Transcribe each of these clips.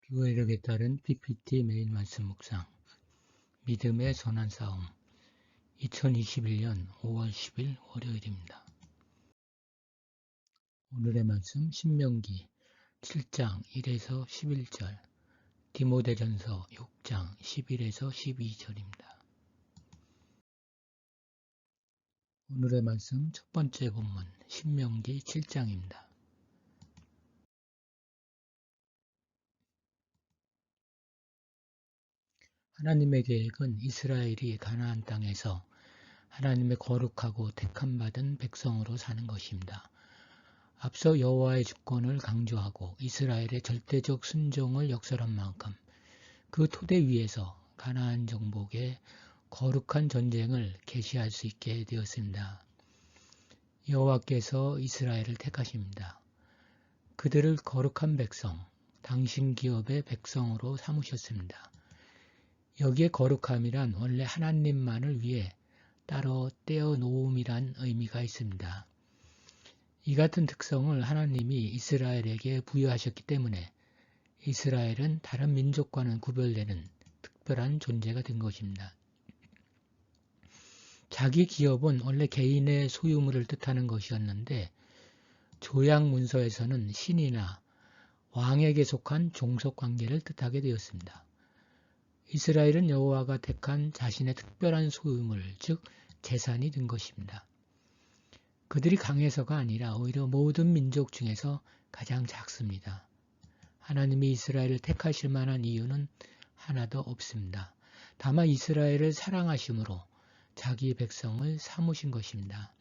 교회력에 따른 PPT 메인 말씀 묵상 믿음의 선한 싸움 2021년 5월 10일 월요일입니다. 오늘의 말씀 신명기 7장 1에서 11절 디모데전서 6장 11에서 12절입니다. 오늘의 말씀 첫 번째 본문 신명기 7장입니다. 하나님의 계획은 이스라엘이 가나안 땅에서 하나님의 거룩하고 택함받은 백성으로 사는 것입니다. 앞서 여호와의 주권을 강조하고 이스라엘의 절대적 순종을 역설한 만큼 그 토대 위에서 가나안 정복의 거룩한 전쟁을 계시할 수 있게 되었습니다. 여호와께서 이스라엘을 택하십니다. 그들을 거룩한 백성, 당신 기업의 백성으로 삼으셨습니다. 여기에 거룩함이란 원래 하나님만을 위해 따로 떼어 놓음이란 의미가 있습니다. 이 같은 특성을 하나님이 이스라엘에게 부여하셨기 때문에 이스라엘은 다른 민족과는 구별되는 특별한 존재가 된 것입니다. 자기 기업은 원래 개인의 소유물을 뜻하는 것이었는데 조약 문서에서는 신이나 왕에게 속한 종속 관계를 뜻하게 되었습니다. 이스라엘은 여호와가 택한 자신의 특별한 소유물, 즉 재산이 된 것입니다. 그들이 강해서가 아니라 오히려 모든 민족 중에서 가장 작습니다. 하나님이 이스라엘을 택하실 만한 이유는 하나도 없습니다. 다만 이스라엘을 사랑하심으로 자기 백성을 삼으신 것입니다.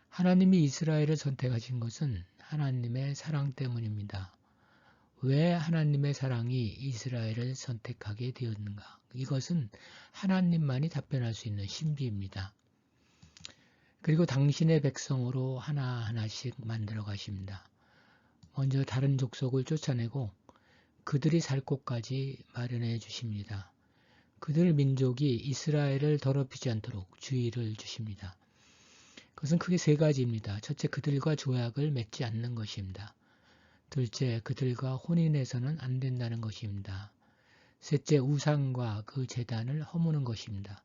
하나님이 이스라엘을 선택하신 것은 하나님의 사랑 때문입니다. 왜 하나님의 사랑이 이스라엘을 선택하게 되었는가? 이것은 하나님만이 답변할 수 있는 신비입니다. 그리고 당신의 백성으로 하나하나씩 만들어 가십니다. 먼저 다른 족속을 쫓아내고 그들이 살 곳까지 마련해 주십니다. 그들 민족이 이스라엘을 더럽히지 않도록 주의를 주십니다. 그것은 크게 세 가지입니다. 첫째, 그들과 조약을 맺지 않는 것입니다. 둘째, 그들과 혼인해서는 안 된다는 것입니다. 셋째, 우상과 그 제단을 허무는 것입니다.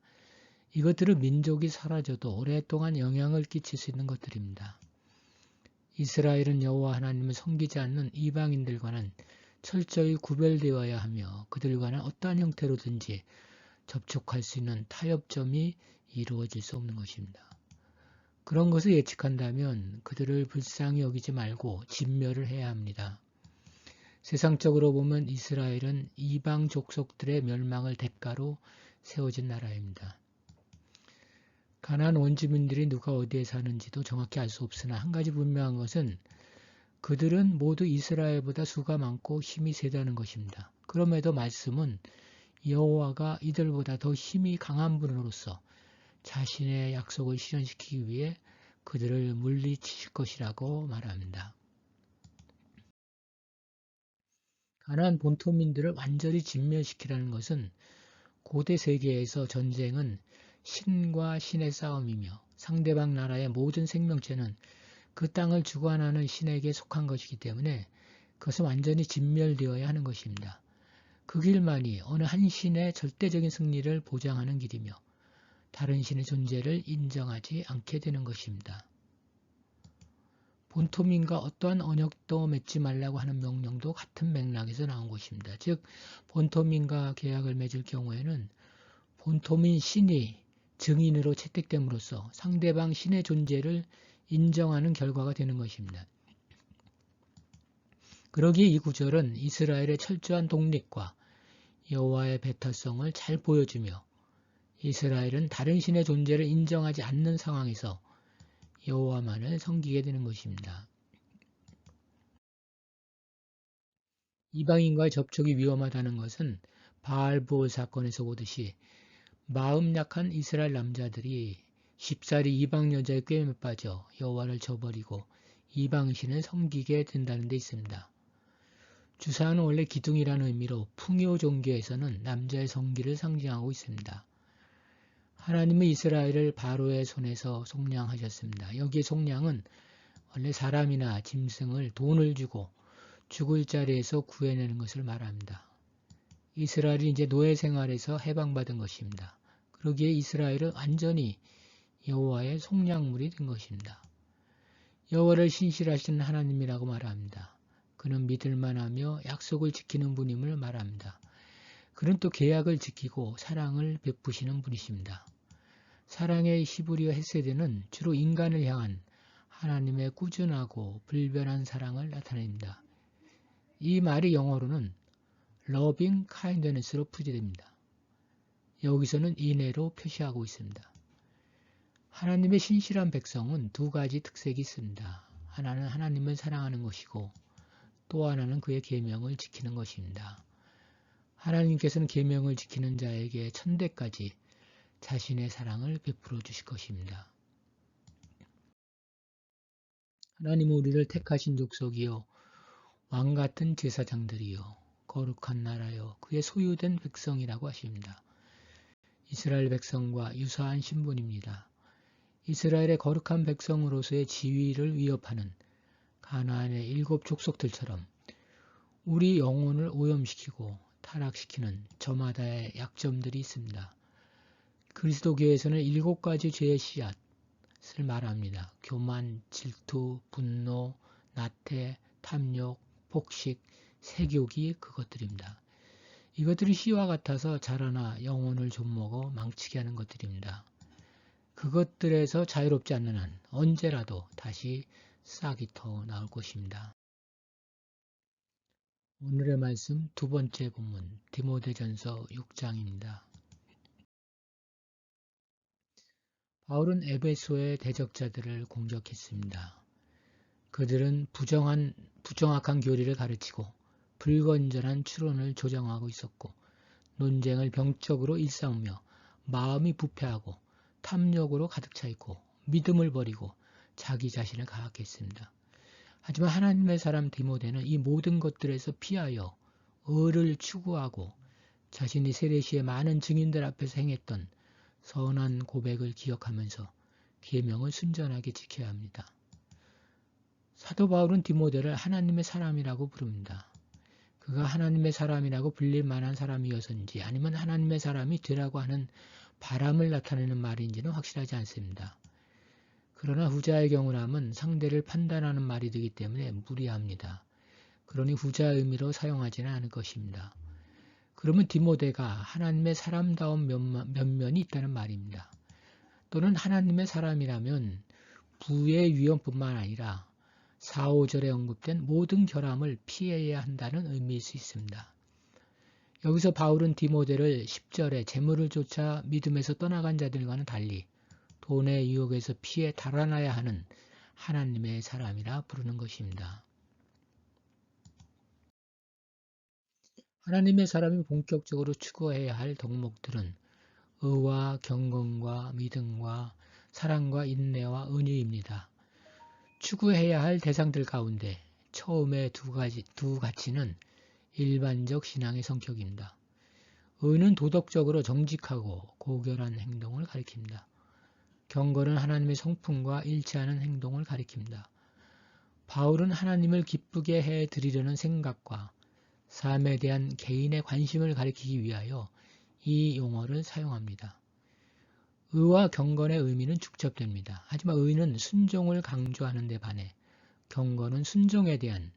이것들은 민족이 사라져도 오랫동안 영향을 끼칠 수 있는 것들입니다. 이스라엘은 여호와 하나님을 섬기지 않는 이방인들과는 철저히 구별되어야 하며 그들과는 어떠한 형태로든지 접촉할 수 있는 타협점이 이루어질 수 없는 것입니다. 그런 것을 예측한다면 그들을 불쌍히 여기지 말고 진멸을 해야 합니다. 세상적으로 보면 이스라엘은 이방 족속들의 멸망을 대가로 세워진 나라입니다. 가나안 원주민들이 누가 어디에 사는지도 정확히 알 수 없으나 한 가지 분명한 것은 그들은 모두 이스라엘보다 수가 많고 힘이 세다는 것입니다. 그럼에도 말씀은 여호와가 이들보다 더 힘이 강한 분으로서 자신의 약속을 실현시키기 위해 그들을 물리치실 것이라고 말합니다. 가나안 본토민들을 완전히 진멸시키라는 것은 고대 세계에서 전쟁은 신과 신의 싸움이며 상대방 나라의 모든 생명체는 그 땅을 주관하는 신에게 속한 것이기 때문에 그것은 완전히 진멸되어야 하는 것입니다. 그 길만이 어느 한 신의 절대적인 승리를 보장하는 길이며 다른 신의 존재를 인정하지 않게 되는 것입니다. 본토민과 어떠한 언약도 맺지 말라고 하는 명령도 같은 맥락에서 나온 것입니다. 즉 본토민과 계약을 맺을 경우에는 본토민 신이 증인으로 채택됨으로써 상대방 신의 존재를 인정하는 결과가 되는 것입니다. 그러기에 이 구절은 이스라엘의 철저한 독립과 여호와의 배타성을 잘 보여주며 이스라엘은 다른 신의 존재를 인정하지 않는 상황에서 여호와만을 섬기게 되는 것입니다. 이방인과의 접촉이 위험하다는 것은 바알브올 사건에서 보듯이 마음 약한 이스라엘 남자들이 쉽사리 이방 여자의 꾀임에 빠져 여호와를 저버리고 이방신을 섬기게 된다는 데 있습니다. 주사는 원래 기둥이라는 의미로 풍요 종교에서는 남자의 성기를 상징하고 있습니다. 하나님은 이스라엘을 바로의 손에서 속량하셨습니다. 여기에 속량은 원래 사람이나 짐승을 돈을 주고 죽을 자리에서 구해내는 것을 말합니다. 이스라엘이 이제 노예 생활에서 해방받은 것입니다. 그러기에 이스라엘은 완전히 여호와의 속량물이 된 것입니다. 여호와를 신실하신 하나님이라고 말합니다. 그는 믿을만하며 약속을 지키는 분임을 말합니다. 그는 또 계약을 지키고 사랑을 베푸시는 분이십니다. 사랑의 히브리어 헤세드는 주로 인간을 향한 하나님의 꾸준하고 불변한 사랑을 나타냅니다. 이 말이 영어로는 loving kindness로 풀이됩니다. 여기서는 인애로 표시하고 있습니다. 하나님의 신실한 백성은 두 가지 특색이 있습니다. 하나는 하나님을 사랑하는 것이고 또 하나는 그의 계명을 지키는 것입니다. 하나님께서는 계명을 지키는 자에게 천대까지 자신의 사랑을 베풀어 주실 것입니다. 하나님은 우리를 택하신 족속이요 왕같은 제사장들이요 거룩한 나라요 그의 소유된 백성이라고 하십니다. 이스라엘 백성과 유사한 신분입니다. 이스라엘의 거룩한 백성으로서의 지위를 위협하는 가나안의 7 족속들처럼 우리 영혼을 오염시키고 타락시키는 저마다의 약점들이 있습니다. 그리스도교에서는 7가지 죄의 씨앗을 말합니다. 교만, 질투, 분노, 나태, 탐욕, 폭식, 색욕이 그것들입니다. 이것들이 씨와 같아서 자라나 영혼을 좀먹어 망치게 하는 것들입니다. 그것들에서 자유롭지 않는 한 언제라도 다시 싹이 터 나올 것입니다. 오늘의 말씀 두 번째 본문 디모데전서 6장입니다. 바울은 에베소의 대적자들을 공격했습니다. 그들은 부정확한 교리를 가르치고 불건전한 추론을 조장하고 있었고 논쟁을 병적으로 일삼으며 마음이 부패하고 탐욕으로 가득 차 있고 믿음을 버리고 자기 자신을 가학했습니다. 하지만 하나님의 사람 디모데는 이 모든 것들에서 피하여 의를 추구하고 자신이 세례시의 많은 증인들 앞에서 행했던 선한 고백을 기억하면서 계명을 순전하게 지켜야 합니다. 사도 바울은 디모데를 하나님의 사람이라고 부릅니다. 그가 하나님의 사람이라고 불릴 만한 사람이어서인지 아니면 하나님의 사람이 되라고 하는 바람을 나타내는 말인지는 확실하지 않습니다. 그러나 후자의 경우라면 상대를 판단하는 말이 되기 때문에 무리합니다. 그러니 후자의 의미로 사용하지는 않을 것입니다. 그러면 디모데가 하나님의 사람다운 면면이 있다는 말입니다. 또는 하나님의 사람이라면 부의 위험뿐만 아니라 4, 5절에 언급된 모든 결함을 피해야 한다는 의미일 수 있습니다. 여기서 바울은 디모데를 10절에 재물을 쫓아 믿음에서 떠나간 자들과는 달리 돈의 유혹에서 피해 달아나야 하는 하나님의 사람이라 부르는 것입니다. 하나님의 사람이 본격적으로 추구해야 할 덕목들은 의와 경건과 믿음과 사랑과 인내와 은유입니다. 추구해야 할 대상들 가운데 처음의 두 가치는 일반적 신앙의 성격입니다. 의는 도덕적으로 정직하고 고결한 행동을 가리킵니다. 경건은 하나님의 성품과 일치하는 행동을 가리킵니다. 바울은 하나님을 기쁘게 해드리려는 생각과 삶에 대한 개인의 관심을 가리키기 위하여 이 용어를 사용합니다. 의와 경건의 의미는 축적됩니다. 하지만 의는 순종을 강조하는 데 반해 경건은 순종에 대한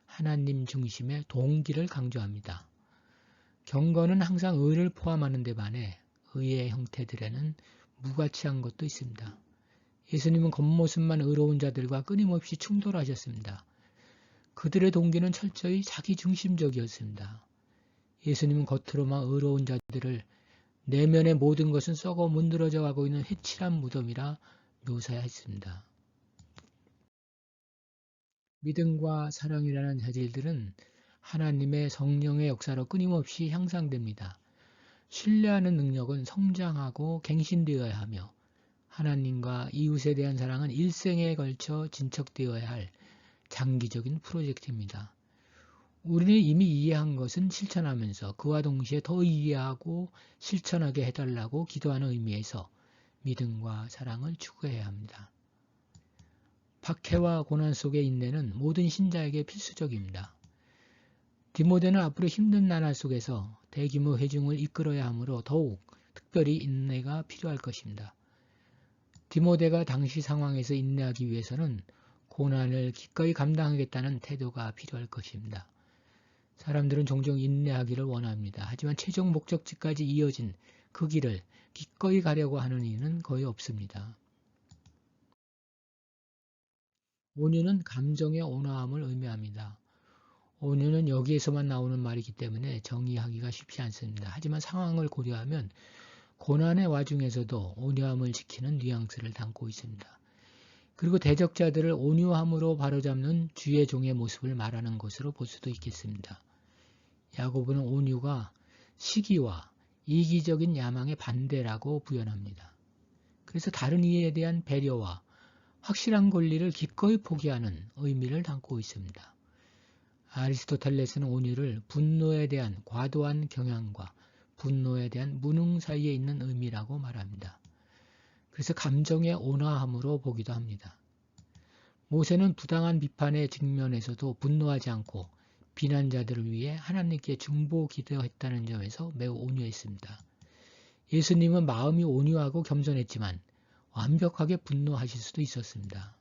하나님 중심의 동기를 강조합니다. 경건은 항상 의를 포함하는 데 반해 의의 형태들에는 무가치한 것도 있습니다. 예수님은 겉모습만 의로운 자들과 끊임없이 충돌하셨습니다. 그들의 동기는 철저히 자기중심적이었습니다. 예수님은 겉으로만 의로운 자들을 내면의 모든 것은 썩어 문드러져 가고 있는 회칠한 무덤이라 묘사했습니다. 믿음과 사랑이라는 자질들은 하나님의 성령의 역사로 끊임없이 향상됩니다. 신뢰하는 능력은 성장하고 갱신되어야 하며 하나님과 이웃에 대한 사랑은 일생에 걸쳐 진척되어야 할 장기적인 프로젝트입니다. 우리는 이미 이해한 것은 실천하면서 그와 동시에 더 이해하고 실천하게 해달라고 기도하는 의미에서 믿음과 사랑을 추구해야 합니다. 박해와 고난 속의 인내는 모든 신자에게 필수적입니다. 디모데는 앞으로 힘든 나날 속에서 대규모 회중을 이끌어야 하므로 더욱 특별히 인내가 필요할 것입니다. 디모데가 당시 상황에서 인내하기 위해서는 고난을 기꺼이 감당하겠다는 태도가 필요할 것입니다. 사람들은 종종 인내하기를 원합니다. 하지만 최종 목적지까지 이어진 그 길을 기꺼이 가려고 하는 이는 거의 없습니다. 온유는 감정의 온화함을 의미합니다. 온유는 여기에서만 나오는 말이기 때문에 정의하기가 쉽지 않습니다. 하지만 상황을 고려하면 고난의 와중에서도 온유함을 지키는 뉘앙스를 담고 있습니다. 그리고 대적자들을 온유함으로 바로잡는 주의 종의 모습을 말하는 것으로 볼 수도 있겠습니다. 야고보는 온유가 시기와 이기적인 야망의 반대라고 부연합니다. 그래서 다른 이에 대한 배려와 확실한 권리를 기꺼이 포기하는 의미를 담고 있습니다. 아리스토텔레스는 온유를 분노에 대한 과도한 경향과 분노에 대한 무능 사이에 있는 의미라고 말합니다. 그래서 감정의 온화함으로 보기도 합니다. 모세는 부당한 비판에 직면해서도 분노하지 않고 비난자들을 위해 하나님께 중보 기도했다는 점에서 매우 온유했습니다. 예수님은 마음이 온유하고 겸손했지만 완벽하게 분노하실 수도 있었습니다.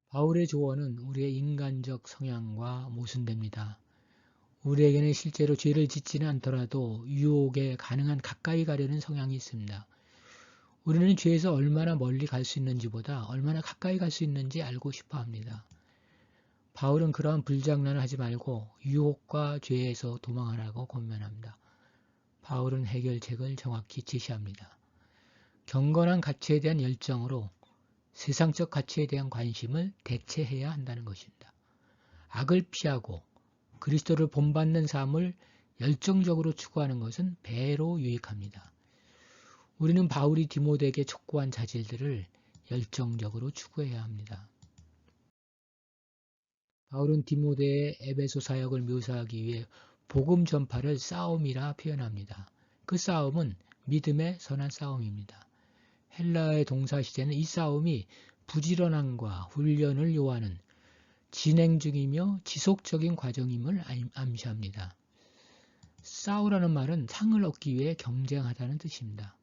바울의 조언은 우리의 인간적 성향과 모순됩니다. 우리에게는 실제로 죄를 짓지는 않더라도 유혹에 가능한 가까이 가려는 성향이 있습니다. 우리는 죄에서 얼마나 멀리 갈 수 있는지보다 얼마나 가까이 갈 수 있는지 알고 싶어 합니다. 바울은 그러한 불장난을 하지 말고 유혹과 죄에서 도망하라고 권면합니다. 바울은 해결책을 정확히 제시합니다. 경건한 가치에 대한 열정으로 세상적 가치에 대한 관심을 대체해야 한다는 것입니다. 악을 피하고 그리스도를 본받는 삶을 열정적으로 추구하는 것은 배로 유익합니다. 우리는 바울이 디모데에게 촉구한 자질들을 열정적으로 추구해야 합니다. 바울은 디모데의 에베소 사역을 묘사하기 위해 복음 전파를 싸움이라 표현합니다. 그 싸움은 믿음의 선한 싸움입니다. 헬라의 동사 시제는 이 싸움이 부지런함과 훈련을 요하는 진행 중이며 지속적인 과정임을 암시합니다. 싸우라는 말은 상을 얻기 위해 경쟁하다는 뜻입니다.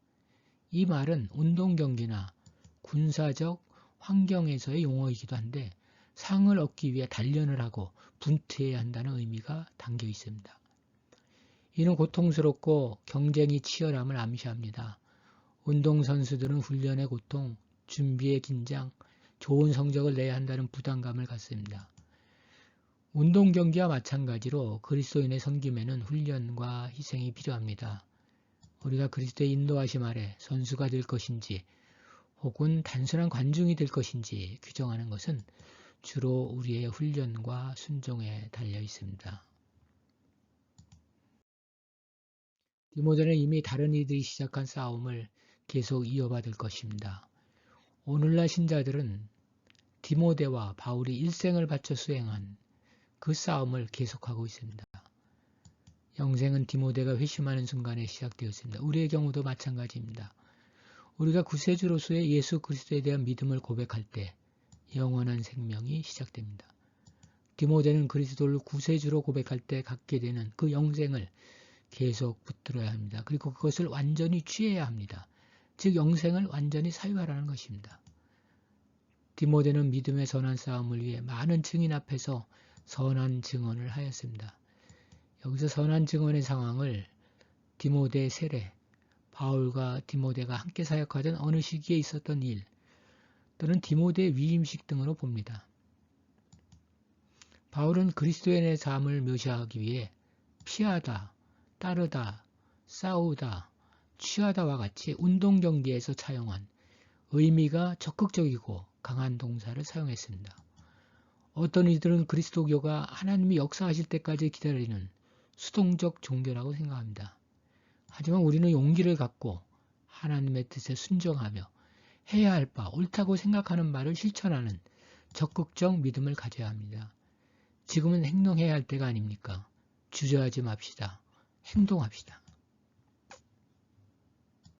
이 말은 운동 경기나 군사적 환경에서의 용어이기도 한데 상을 얻기 위해 단련을 하고 분투해야 한다는 의미가 담겨 있습니다. 이는 고통스럽고 경쟁이 치열함을 암시합니다. 운동선수들은 훈련의 고통, 준비의 긴장, 좋은 성적을 내야 한다는 부담감을 갖습니다. 운동 경기와 마찬가지로 그리스도인의 섬김에는 훈련과 희생이 필요합니다. 우리가 그리스도의 인도하심 아래 선수가 될 것인지 혹은 단순한 관중이 될 것인지 규정하는 것은 주로 우리의 훈련과 순종에 달려 있습니다. 디모데는 이미 다른 이들이 시작한 싸움을 계속 이어받을 것입니다. 오늘날 신자들은 디모데와 바울이 일생을 바쳐 수행한 그 싸움을 계속하고 있습니다. 영생은 디모데가 회심하는 순간에 시작되었습니다. 우리의 경우도 마찬가지입니다. 우리가 구세주로서의 예수 그리스도에 대한 믿음을 고백할 때 영원한 생명이 시작됩니다. 디모데는 그리스도를 구세주로 고백할 때 갖게 되는 그 영생을 계속 붙들어야 합니다. 그리고 그것을 완전히 취해야 합니다. 즉 영생을 완전히 사유하라는 것입니다. 디모데는 믿음의 선한 싸움을 위해 많은 증인 앞에서 선한 증언을 하였습니다. 여기서 선한 증언의 상황을 디모데의 세례, 바울과 디모데가 함께 사역하던 어느 시기에 있었던 일, 또는 디모데의 위임식 등으로 봅니다. 바울은 그리스도인의 삶을 묘사하기 위해 피하다, 따르다, 싸우다, 취하다와 같이 운동 경기에서 차용한 의미가 적극적이고 강한 동사를 사용했습니다. 어떤 이들은 그리스도교가 하나님이 역사하실 때까지 기다리는 수동적 종교라고 생각합니다. 하지만 우리는 용기를 갖고 하나님의 뜻에 순종하며 해야 할 바, 옳다고 생각하는 바를 실천하는 적극적 믿음을 가져야 합니다. 지금은 행동해야 할 때가 아닙니까? 주저하지 맙시다. 행동합시다.